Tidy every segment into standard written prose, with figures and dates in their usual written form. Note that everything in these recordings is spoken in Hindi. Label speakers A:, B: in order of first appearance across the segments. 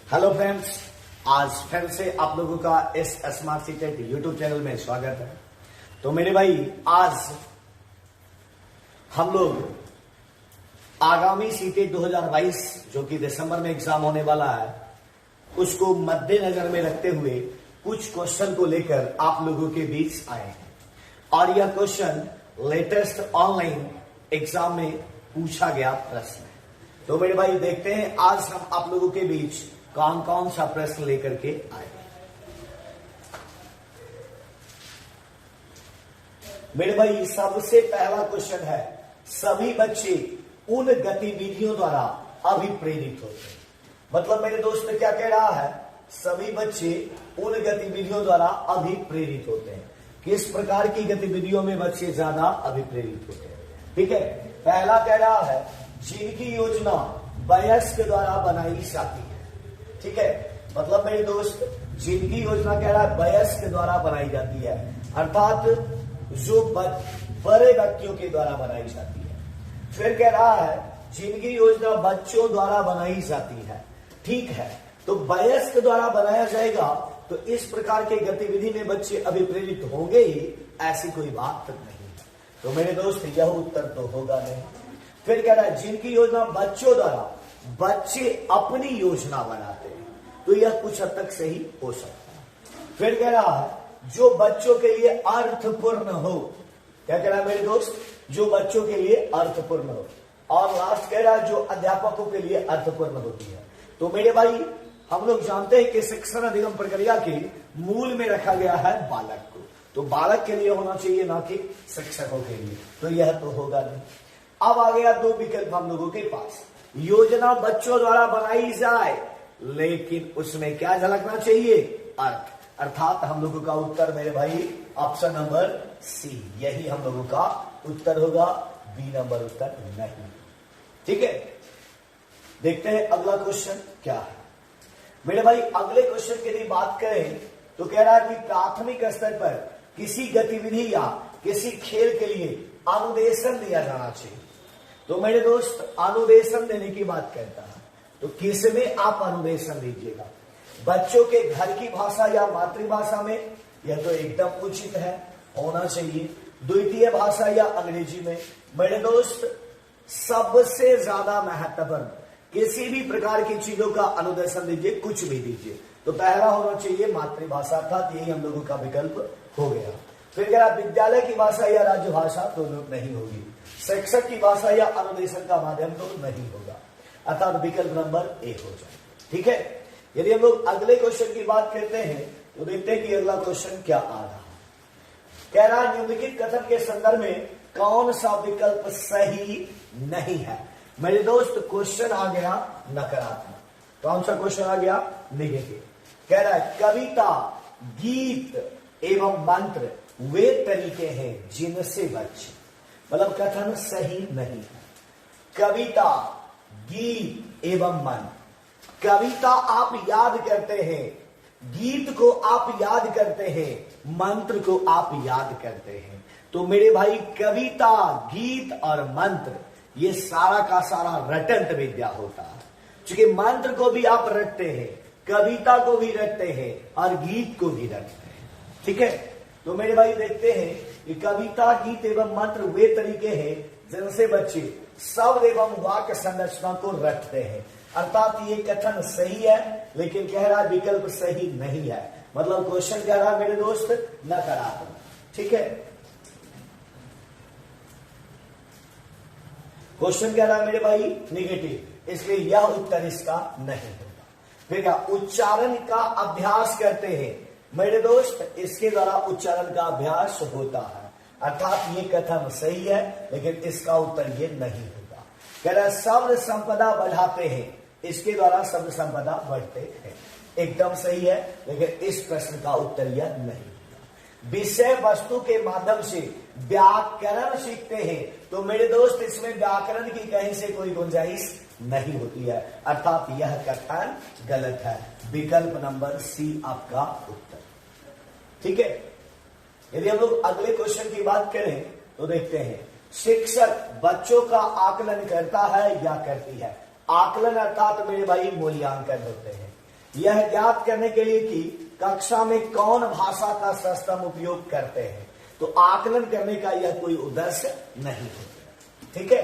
A: हेलो फ्रेंड्स, आज फिर से आप लोगों का इस स्मार्ट सीटेट यूट्यूब चैनल में स्वागत है। तो मेरे भाई, आज हम लोग आगामी सीटेट 2022 जो कि दिसंबर में एग्जाम होने वाला है, उसको मद्देनजर में रखते हुए कुछ क्वेश्चन को लेकर आप लोगों के बीच आए हैं। और यह क्वेश्चन लेटेस्ट ऑनलाइन एग्जाम में पूछा गया प्रश्न है। तो मेरे भाई, देखते हैं आज हम आप लोगों के बीच कौन कौन सा प्रश्न लेकर के आए। मेरे भाई, सबसे पहला क्वेश्चन है, सभी बच्चे उन गतिविधियों द्वारा अभिप्रेरित होते हैं। मतलब मेरे दोस्त क्या कह रहा है, सभी बच्चे उन गतिविधियों द्वारा अभिप्रेरित होते हैं। किस प्रकार की गतिविधियों में बच्चे ज्यादा अभिप्रेरित होते हैं? ठीक है, पहला कह रहा है जिनकी योजना वयस्क द्वारा बनाई जाती है। ठीक है, मतलब मेरे दोस्त, जिनकी योजना कह रहा है वयस्क द्वारा बनाई जाती है, अर्थात जो बड़े व्यक्तियों के द्वारा बनाई जाती है। फिर कह रहा है जिनकी योजना बच्चों द्वारा बनाई जाती है। ठीक है, तो वयस्क द्वारा बनाया जाएगा तो इस प्रकार के गतिविधि में बच्चे अभिप्रेरित होंगे ही, ऐसी कोई बात नहीं। तो मेरे दोस्त, यह उत्तर तो होगा नहीं। फिर कह रहा है जिनकी योजना बच्चों द्वारा बच्चे अपनी योजना बनाते हैं, तो यह कुछ हद तक सही हो सकता है। फिर कह रहा है जो बच्चों के लिए अर्थपूर्ण हो। क्या कह रहा है मेरे दोस्त? जो बच्चों के लिए अर्थपूर्ण हो। और लास्ट कह रहा है जो अध्यापकों के लिए अर्थपूर्ण होती है। तो मेरे भाई, हम लोग जानते हैं कि शिक्षण अधिगम प्रक्रिया के मूल में रखा गया है बालक को, तो बालक के लिए होना चाहिए, ना कि शिक्षकों के लिए। तो यह तो होगा नहीं। अब आ गया दो विकल्प हम लोगों के पास। योजना बच्चों द्वारा बनाई जाए, लेकिन उसमें क्या झलकना चाहिए? अर्थ। अर्थात हम लोगों का उत्तर मेरे भाई ऑप्शन नंबर सी, यही हम लोगों का उत्तर होगा। बी नंबर उत्तर नहीं। ठीक है, देखते हैं अगला क्वेश्चन क्या है। मेरे भाई, अगले क्वेश्चन की यदि बात करें तो कह रहा है कि प्राथमिक स्तर पर किसी गतिविधि या किसी खेल के लिए अनुदेशन दिया जाना चाहिए। तो मेरे दोस्त, अनुदेशन देने की बात करता है, तो किसमें आप अनुदेशन दीजिएगा? बच्चों के घर की भाषा या मातृभाषा में? यह तो एकदम उचित है, होना चाहिए। द्वितीय भाषा या अंग्रेजी में? मेरे दोस्त, सबसे ज्यादा महत्वपूर्ण किसी भी प्रकार की चीजों का अनुदेशन दीजिए, कुछ भी दीजिए, तो पहला होना चाहिए मातृभाषा, अर्थात यही हम लोगों का विकल्प हो गया। फिर कह रहा विद्यालय की भाषा या राज्य भाषा, दोनों नहीं होगी। शिक्षक की भाषा या अनुदेशन का माध्यम तो नहीं होगा, अर्थात विकल्प नंबर ए हो जाए। ठीक है, यदि हम लोग अगले क्वेश्चन की बात करते हैं तो देखते हैं कि अगला क्वेश्चन क्या आ रहा है। कह रहा है निम्नलिखित कथन के संदर्भ में कौन सा विकल्प सही नहीं है? मेरे दोस्त, क्वेश्चन आ गया नकारात्मक। कौन सा क्वेश्चन आ गया? नेगेटिव। कह रहा है कविता, गीत एवं मंत्र वे तरीके हैं जिनसे बच्चे, मतलब कथन सही नहीं है। कविता, गीत एवं मंत्र। कविता आप याद करते हैं, गीत को आप याद करते हैं, मंत्र को आप याद करते हैं। तो मेरे भाई, कविता, गीत और मंत्र ये सारा का सारा रटंत विद्या होता है। क्योंकि मंत्र को भी आप रटते हैं, कविता को भी रटते हैं और गीत को भी रटते हैं। ठीक है, तो मेरे भाई देखते हैं कि कविता, गीत एवं मंत्र वे तरीके हैं जिनसे बच्चे शब्द एवं वाक्य संरचना को रटते हैं। अर्थात ये कथन सही है, लेकिन कह रहा है विकल्प सही नहीं है। मतलब क्वेश्चन कह रहा है मेरे दोस्त नकारात्मक। ठीक है, क्वेश्चन कह रहा है मेरे भाई नेगेटिव, इसलिए यह उत्तर इसका नहीं होगा। फिर क्या उच्चारण का अभ्यास करते हैं? मेरे दोस्त, इसके द्वारा उच्चारण का अभ्यास होता है, अर्थात ये कथन सही है, लेकिन इसका उत्तर ये नहीं होगा। कह रहा है शब्द संपदा बढ़ाते हैं, इसके द्वारा शब्द संपदा बढ़ते हैं, एकदम सही है, लेकिन इस प्रश्न का उत्तर यह नहीं होगा। विषय वस्तु के माध्यम से व्याकरण सीखते हैं, तो मेरे दोस्त इसमें व्याकरण की कहीं से कोई गुंजाइश नहीं होती है, अर्थात यह कथन गलत है। विकल्प नंबर सी आपका उत्तर। ठीक है, यदि हम लोग अगले क्वेश्चन की बात करें तो देखते हैं शिक्षक बच्चों का आकलन करता है या करती है? आकलन अर्थात मेरे भाई मूल्यांकन होते हैं। यह ज्ञात करने के लिए कि कक्षा में कौन भाषा का सर्वोत्तम उपयोग करते हैं। तो आकलन करने का यह कोई उद्देश्य नहीं होता। ठीक है,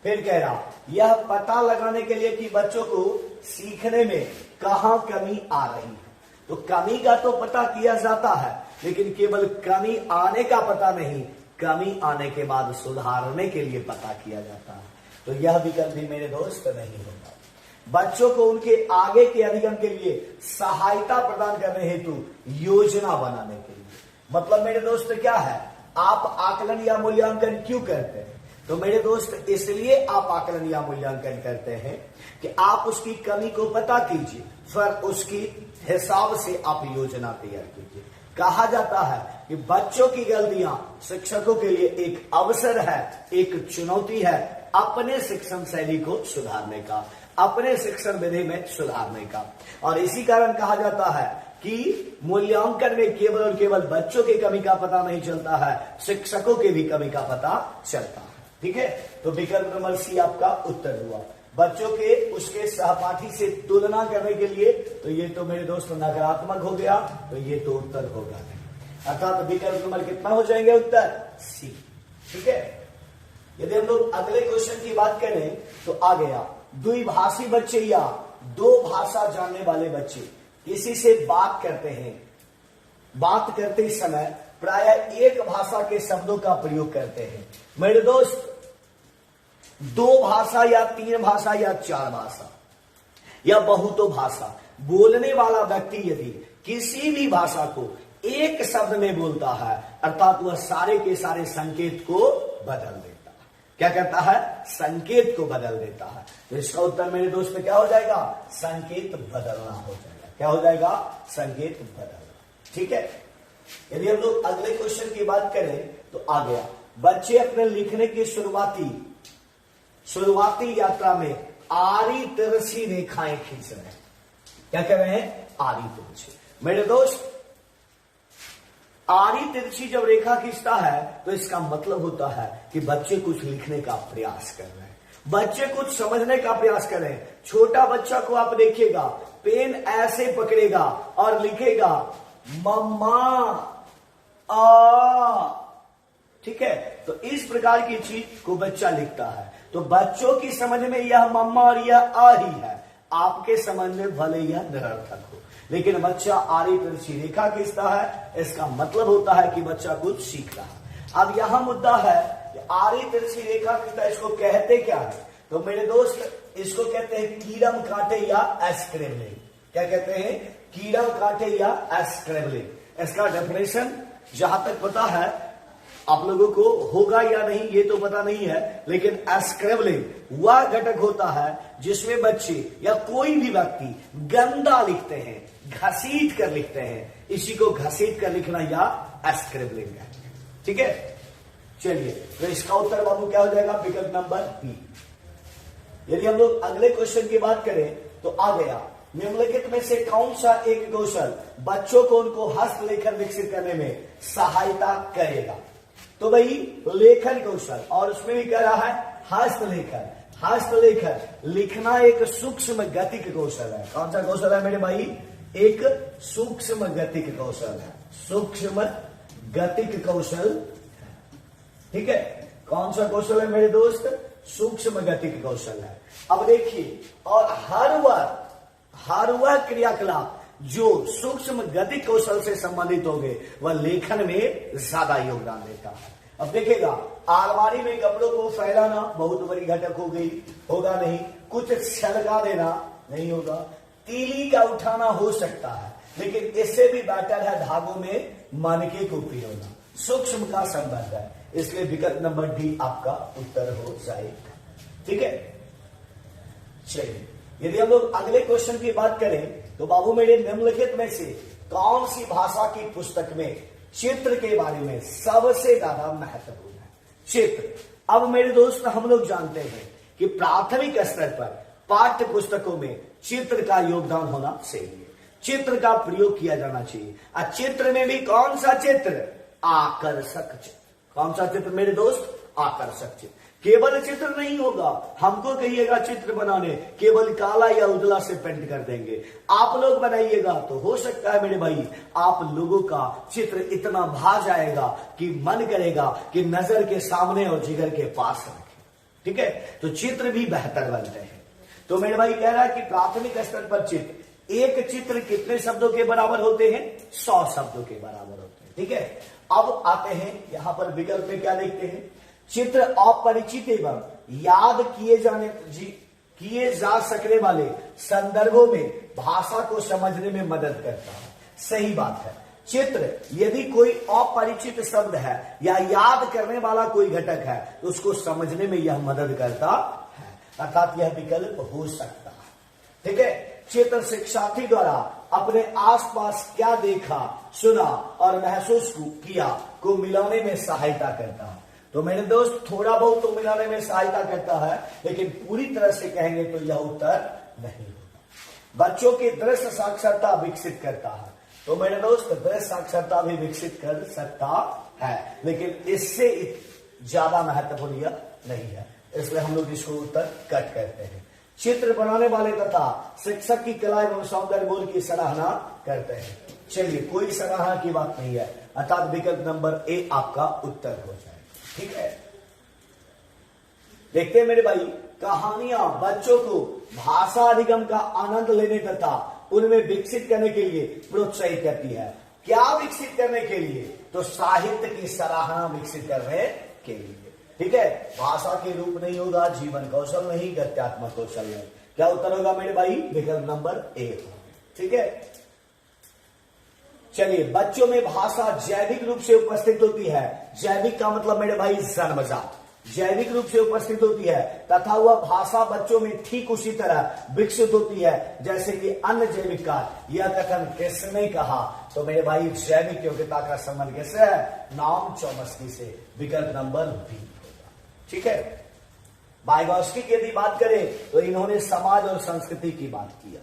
A: फिर कह रहा यह पता लगाने के लिए कि बच्चों को सीखने में कहां कमी आ रही है। तो कमी का तो पता किया जाता है, लेकिन केवल कमी आने का पता नहीं, कमी आने के बाद सुधारने के लिए पता किया जाता है। तो यह विकल्प भी मेरे दोस्त नहीं होगा। बच्चों को उनके आगे के अधिगम के लिए सहायता प्रदान करने हेतु योजना बनाने के लिए। मतलब मेरे दोस्त क्या है, आप आकलन या मूल्यांकन क्यों करते हैं? तो मेरे दोस्त इसलिए आप आकलन या मूल्यांकन करते हैं कि आप उसकी कमी को पता कीजिए, फिर उसकी हिसाब से आप योजना तैयार कीजिए। कहा जाता है कि बच्चों की गलतियां शिक्षकों के लिए एक अवसर है, एक चुनौती है अपने शिक्षण शैली को सुधारने का, अपने शिक्षण विधि में सुधारने का। और इसी कारण कहा जाता है कि मूल्यांकन में केवल और केवल बच्चों की कमी का पता नहीं चलता है, शिक्षकों की भी कमी का पता चलता है। ठीक है, तो विकल्प नंबर सी आपका उत्तर हुआ। बच्चों के उसके सहपाठी से तुलना करने के लिए, तो ये तो मेरे दोस्त नकारात्मक हो गया, तो ये तो उत्तर होगा नहीं। अर्थात विकल्प नंबर कितना हो जाएंगे उत्तर? सी। ठीक है, यदि हम लोग अगले क्वेश्चन की बात करें तो आ गया द्विभाषी बच्चे या दो भाषा जानने वाले बच्चे किसी से बात करते हैं, बात करते समय प्रायः एक भाषा के शब्दों का प्रयोग करते हैं। मेरे दोस्त दो भाषा या तीन भाषा या चार भाषा या बहुतो भाषा बोलने वाला व्यक्ति यदि किसी भी भाषा को एक शब्द में बोलता है, अर्थात वह सारे के सारे संकेत को बदल देता है। क्या करता है? संकेत को बदल देता है। तो इसका उत्तर मेरे दोस्त क्या हो जाएगा? संकेत बदलना हो जाएगा। क्या हो जाएगा? संकेत बदलना। ठीक है, यदि हम लोग अगले क्वेश्चन की बात करें तो आ गया बच्चे अपने लिखने की शुरुआती यात्रा में आरी तिरछी रेखाएं खींच रहे हैं। क्या कर रहे हैं? आरी तिरछी। मेरे दोस्त आरी तिरछी जब रेखा खींचता है तो इसका मतलब होता है कि बच्चे कुछ लिखने का प्रयास कर रहे हैं, बच्चे कुछ समझने का प्रयास कर रहे हैं। छोटा बच्चा को आप देखिएगा, पेन ऐसे पकड़ेगा और लिखेगा मम्मा आ। ठीक है, तो इस प्रकार की चीज को बच्चा लिखता है। तो बच्चों की समझ में यह मम्मा और यह आ ही है, आपके समझ में भले यह निरर्थक हो, लेकिन बच्चा आरी तिरछी रेखा खींचता है, इसका मतलब होता है कि बच्चा कुछ सीख रहा है। अब यहां मुद्दा है कि आरी तिरछी रेखा खींचता है, इसको कहते क्या है? तो मेरे दोस्त इसको कहते हैं कीड़म कांटे या स्क्रेबलिंग। क्या कहते हैं? कीड़म कांटे या स्क्रेबलिंग। इसका डेफिनेशन जहां तक पता है आप लोगों को होगा या नहीं ये तो पता नहीं है, लेकिन स्क्रेबलिंग वह घटक होता है जिसमें बच्चे या कोई भी व्यक्ति गंदा लिखते हैं, घसीट कर लिखते हैं। इसी को घसीट कर लिखना या स्क्रेबलिंग है। ठीक है, चलिए तो इसका उत्तर बाबू क्या हो जाएगा? विकल्प नंबर बी। यदि हम लोग अगले क्वेश्चन की बात करें तो आ गया निम्नलिखित में से कौन सा एक कौशल बच्चों को उनको हस्तलेखन विकसित करने में सहायता करेगा? तो भाई लेखन कौशल, और उसमें भी कह रहा है हस्तलेखन। हस्तलेखन लिखना एक सूक्ष्म गतिक कौशल है। कौन सा कौशल है मेरे भाई? एक सूक्ष्म गतिक कौशल है, सूक्ष्म गतिक कौशल। ठीक है, कौन सा कौशल है मेरे दोस्त? सूक्ष्म गतिक कौशल है। अब देखिए, और हर वह क्रियाकलाप जो सूक्ष्म गतिक कौशल से संबंधित होंगे वह लेखन में ज्यादा योगदान देता है। अब देखिएगा, अलमारी में कपड़ों को फैलाना बहुत बड़ी घटक हो गई, होगा नहीं। कुछ छलका देना नहीं होगा। तीली का उठाना हो सकता है, लेकिन इससे भी बेटर है धागों में मनके को पिरोना। सूक्ष्म का संबंध है, इसलिए विकल्प नंबर डी आपका उत्तर हो जाएगा। ठीक है, चलिए यदि हम लोग अगले क्वेश्चन की बात करें तो बाबू मेरे निम्नलिखित में से कौन सी भाषा की पुस्तक में चित्र के बारे में सबसे ज्यादा महत्वपूर्ण है? चित्र। अब मेरे दोस्त हम लोग जानते हैं कि प्राथमिक स्तर पर पाठ्य पुस्तकों में चित्र का योगदान होना चाहिए, चित्र का प्रयोग किया जाना चाहिए। और चित्र में भी कौन सा चित्र? आकर्षक चित्र। कौन सा चित्र मेरे दोस्त? आकर्षक चित्र। केवल चित्र नहीं होगा, हमको कहिएगा चित्र बनाने, केवल काला या उजला से पेंट कर देंगे। आप लोग बनाइएगा तो हो सकता है मेरे भाई आप लोगों का चित्र इतना भा जाएगा कि मन करेगा कि नजर के सामने और जिगर के पास रखें। ठीक है, तो चित्र भी बेहतर बनते हैं। तो मेरे भाई कह रहा है कि प्राथमिक स्तर पर चित्र, एक चित्र कितने शब्दों के बराबर होते हैं? 100 शब्दों के बराबर होते हैं। ठीक है, अब आते हैं यहां पर विकल्प में क्या देखते हैं? चित्र अपरिचित एवं याद किए जा सकने वाले संदर्भों में भाषा को समझने में मदद करता है। सही बात है, चित्र यदि कोई अपरिचित शब्द है या याद करने वाला कोई घटक है तो उसको समझने में यह मदद करता है, अर्थात यह विकल्प हो सकता है। ठीक है, चित्र शिक्षार्थी द्वारा अपने आसपास क्या देखा, सुना और महसूस किया को मिलाने में सहायता करता है। तो मेरे दोस्त थोड़ा बहुत तो मिलाने में सहायता करता है, लेकिन पूरी तरह से कहेंगे तो यह उत्तर नहीं होगा। बच्चों की दृश्य साक्षरता विकसित करता है। तो मेरे दोस्त दृश्य साक्षरता भी विकसित कर सकता है, लेकिन इससे ज्यादा महत्वपूर्ण यह नहीं है, इसलिए हम लोग इसको उत्तर कट करते हैं। चित्र बनाने वाले तथा शिक्षक की कला एवं सौंदर्य बोध की सराहना करते हैं। चलिए, कोई सराहना की बात नहीं है, अर्थात विकल्प नंबर ए आपका उत्तर हो जाए। ठीक है, देखते हैं मेरे भाई, कहानियां बच्चों को भाषा अधिगम का आनंद लेने तथा उनमें विकसित करने के लिए प्रोत्साहित करती है। क्या विकसित करने के लिए? तो साहित्य की सराहना विकसित करने के लिए। ठीक है, भाषा के रूप नहीं होगा, जीवन कौशल नहीं, गत्यात्मक कौशल नहीं। क्या उत्तर होगा मेरे भाई? विकल्प नंबर ए। ठीक है, चलिए, बच्चों में भाषा जैविक रूप से उपस्थित होती है। जैविक का मतलब मेरे भाई जन्मजात, जैविक रूप से उपस्थित होती है तथा वह भाषा बच्चों में ठीक उसी तरह विकसित होती है जैसे कि अन्य जैविक का। यह कथन किसने कहा? तो मेरे भाई जैविक योग्यता का संबंध किससे है? नाम चॉम्स्की से। विकल्प नंबर बी होगा। ठीक है, वाइगॉस्की की यदि बात करें तो इन्होंने समाज और संस्कृति की बात किया।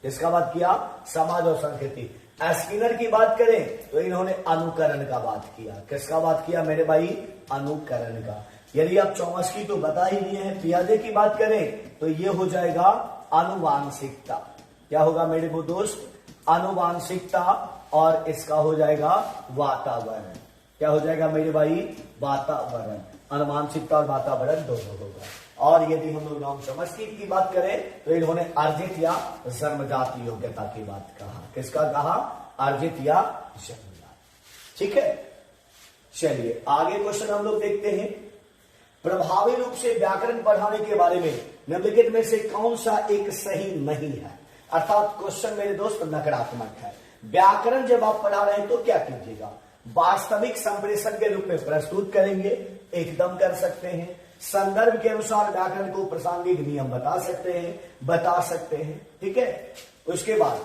A: इसका बात किया समाज और संस्कृति। स्किनर की बात करें तो इन्होंने अनुकरण का बात किया। किसका बात किया मेरे भाई? अनुकरण का। यदि आप चॉम्स्की तो बता ही दिए हैं। पियाजे की बात करें तो ये हो जाएगा आनुवांशिकता। क्या होगा मेरे वो दोस्त? आनुवांशिकता, और इसका हो जाएगा वातावरण। क्या हो जाएगा मेरे भाई? वातावरण। आनुवांशिकता और वातावरण दोनों होगा। और यदि हम लोग नाम चॉम्स्की की बात करें तो इन्होंने अर्जित या जन्मजात योग्यता की बात कहा। किसका कहा? अर्जित या जन्मजात। ठीक है, चलिए आगे क्वेश्चन हम लोग देखते हैं। प्रभावी रूप से व्याकरण पढ़ाने के बारे में निम्नलिखित में से कौन सा एक सही नहीं है? अर्थात क्वेश्चन मेरे दोस्त नकारात्मक है। व्याकरण जब आप पढ़ा रहे हैं तो क्या कीजिएगा? वास्तविक संप्रेषण के रूप में प्रस्तुत करेंगे, एकदम कर सकते हैं। संदर्भ के अनुसार व्याकरण को प्रासंगिक नियम बता सकते हैं। ठीक है, उसके बाद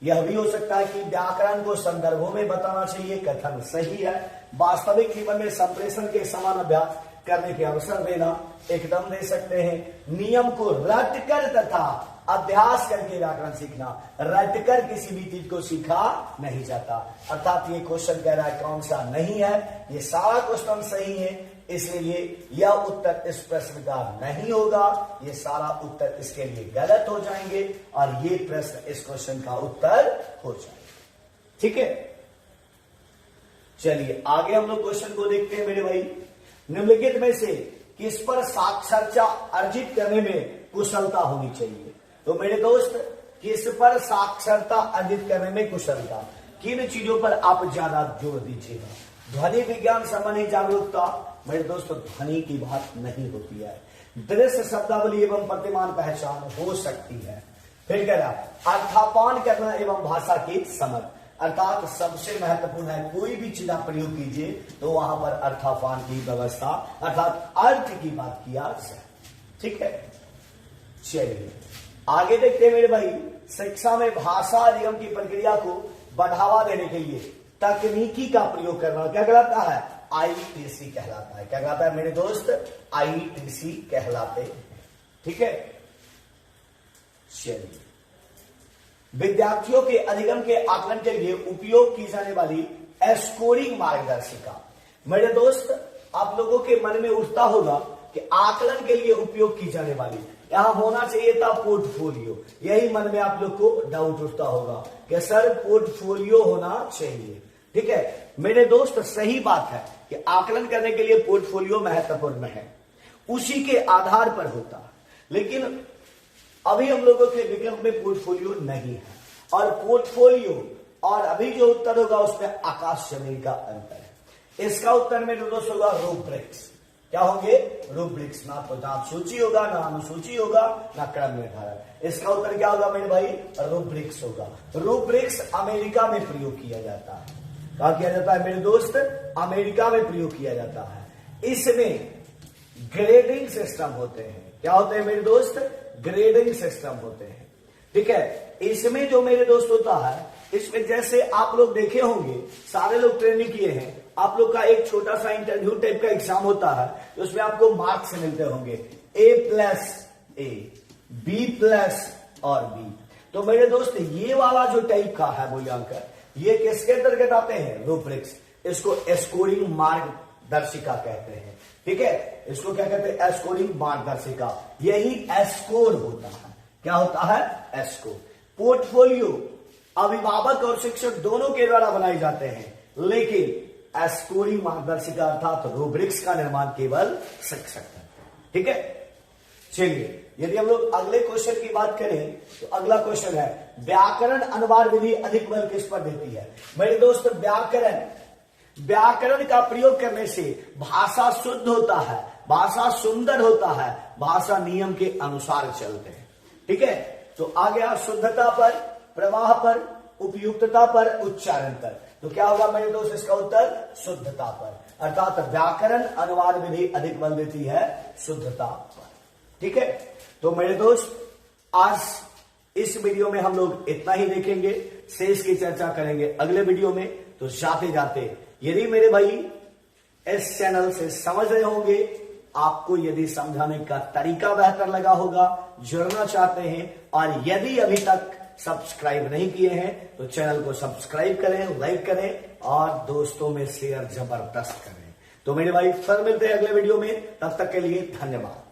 A: यह भी हो सकता है कि व्याकरण को संदर्भों में बताना चाहिए, कथन सही है। वास्तविक जीवन में संप्रेषण के समान अभ्यास करने के अवसर देना, एकदम दे सकते हैं। नियम को रट कर तथा अभ्यास करके व्याकरण सीखना, रट कर किसी भी चीज को सीखा नहीं जाता। अर्थात ये क्वेश्चन कह रहा है कौन सा नहीं है? ये सारा क्वेश्चन सही है, इसलिए यह उत्तर इस प्रश्न का नहीं होगा। ये सारा उत्तर इसके लिए गलत हो जाएंगे और ये प्रश्न इस क्वेश्चन का उत्तर हो जाएगा। ठीक है, चलिए आगे हम लोग क्वेश्चन को देखते हैं मेरे भाई। निम्नलिखित में से किस पर साक्षरता अर्जित करने में कुशलता होनी चाहिए? तो मेरे दोस्त, किस पर साक्षरता अर्जित करने में कुशलता, किन चीजों पर आप ज्यादा जोर दीजिएगा? ध्वनि विज्ञान संबंधी जागरूकता, मेरे दोस्त ध्वनि की बात नहीं होती है। दृश्य शब्दावली एवं प्रतिमान पहचान हो सकती है। फिर कह रहा अर्थापान करना एवं भाषा की समझ, अर्थात सबसे महत्वपूर्ण है कोई भी चीज आप प्रयोग कीजिए तो वहां पर अर्थापान की व्यवस्था, अर्थात अर्थ की बात किया जाए। ठीक है, चलिए आगे देखते हैं मेरे भाई। शिक्षा में भाषा अधिगम की प्रक्रिया को बढ़ावा देने के लिए तकनीकी का प्रयोग करना क्या कहलाता है? आईटीसी कहलाता है। क्या कहलाता है मेरे दोस्त? आईटीसी कहलाते हैं। ठीक है, चलिए विद्यार्थियों के अधिगम के आकलन के लिए उपयोग की जाने वाली स्कोरिंग मार्गदर्शिका। मेरे दोस्त, आप लोगों के मन में उठता होगा कि आकलन के लिए उपयोग की जाने वाली, यहां होना चाहिए था पोर्टफोलियो। यही मन में आप लोग को डाउट उठता होगा कि सर पोर्टफोलियो होना चाहिए। ठीक है मेरे दोस्त, सही बात है कि आकलन करने के लिए पोर्टफोलियो महत्वपूर्ण है, उसी के आधार पर होता है। लेकिन अभी हम लोगों के विकल्प में पोर्टफोलियो नहीं है, और पोर्टफोलियो और अभी जो उत्तर होगा उसमें आकाश जमीन का अंतर है। इसका उत्तर मेरे दोस्त होगा रूब्रिक्स। क्या होंगे? रूब्रिक्स। ना तो नाम सूची होगा, ना अनुसूची होगा, ना क्रम निर्धारण। इसका उत्तर क्या होगा मेरे भाई? रूब्रिक्स होगा। रूब्रिक्स अमेरिका में प्रयोग किया जाता है। कहा किया जाता है मेरे दोस्त? अमेरिका में प्रयोग किया जाता है। इसमें ग्रेडिंग सिस्टम होते हैं। क्या होते हैं मेरे दोस्त? ग्रेडिंग सिस्टम होते हैं। ठीक है, इसमें जो मेरे दोस्त होता है, इसमें जैसे आप लोग देखे होंगे, सारे लोग ट्रेनिंग किए हैं, आप लोग का एक छोटा सा इंटरव्यू टाइप का एग्जाम होता है, तो उसमें आपको मार्क्स मिलते होंगे A+A, B+ और B। तो मेरे दोस्त ये वाला जो टाइप का है मूल्यांकन, ये किसके अंतर्गत आते हैं? रूब्रिक्स। इसको स्कोरिंग मार्गदर्शिका कहते हैं। ठीक है, इसको क्या कहते हैं? स्कोरिंग मार्गदर्शिका। यही स्कोर होता है। क्या होता है? स्कोर। पोर्टफोलियो अभिभावक और शिक्षक दोनों के द्वारा बनाए जाते हैं, लेकिन स्कोरिंग मार्गदर्शिका अर्थात रूब्रिक्स का निर्माण केवल शिक्षक है। ठीक है, चलिए यदि हम लोग अगले क्वेश्चन की बात करें तो अगला क्वेश्चन है, व्याकरण अनुवाद विधि अधिक बल किस पर देती है? मेरे दोस्त, व्याकरण का प्रयोग करने से भाषा शुद्ध होता है, भाषा सुंदर होता है, भाषा नियम के अनुसार चलते हैं। ठीक है, तो आ गया शुद्धता पर, प्रवाह पर, उपयुक्तता पर, उच्चारण पर। तो क्या होगा मेरे दोस्त? इसका उत्तर शुद्धता पर। अर्थात व्याकरण अनुवाद विधि अधिक बल देती है शुद्धता पर। ठीक है, तो मेरे दोस्त आज इस वीडियो में हम लोग इतना ही देखेंगे, शेष की चर्चा करेंगे अगले वीडियो में। तो जाते जाते यदि मेरे भाई इस चैनल से समझ रहे होंगे, आपको यदि समझाने का तरीका बेहतर लगा होगा, जुड़ना चाहते हैं, और यदि अभी तक सब्सक्राइब नहीं किए हैं तो चैनल को सब्सक्राइब करें, लाइक करें और दोस्तों में शेयर जबरदस्त करें। तो मेरे भाई फिर मिलते हैं अगले वीडियो में, तब तक के लिए धन्यवाद।